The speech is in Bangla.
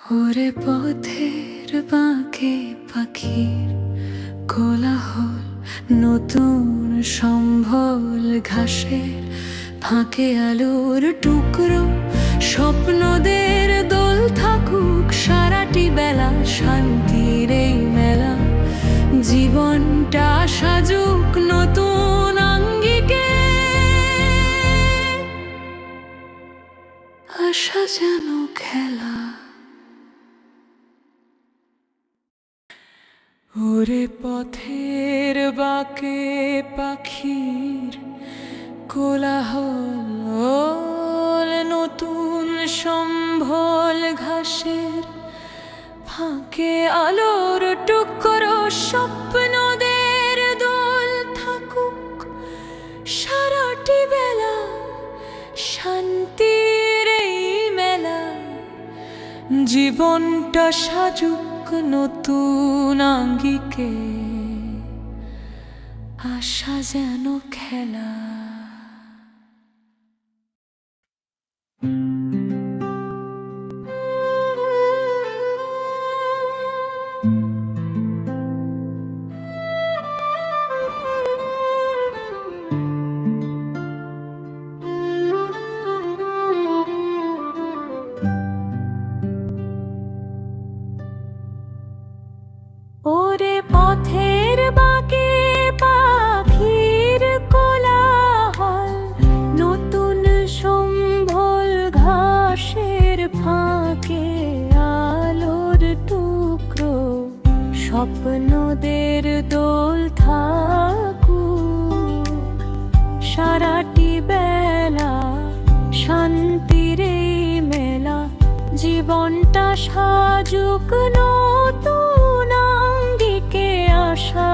ওরে পথের বাঁকে পাখির কোলাহল, নতুন সম্ভল ঘাসের ফাঁকে আলোর টুকরো, স্বপ্নদের দোল থাকুক সারাটি বেলা, শান্তির এই মেলা জীবনটা সাজুক নতুন আঙ্গিকে। আশা যেন খেলা। ওরে পথের বাঁকে পাখির কোলাহল, নতুন সম্ভল ঘাসের ফাঁকে আলোর টুকরো, স্বপ্নদের দোল থাকুক সারাটি বেলা, শান্তির এই মেলা জীবনটা সাজুক নতুন আঙ্গিকে। আশা যেন খেলা। ওরে পথের বাঁকে পাখির কোলাহল, নতুন সম্ভল ঘাসের ফাঁকে আলোর টুকরো, স্বপ্নদের দোল থাকুক সারাটি বেলা, শান্তির এই মেলা জীবনটা সাজুক নতুন আশা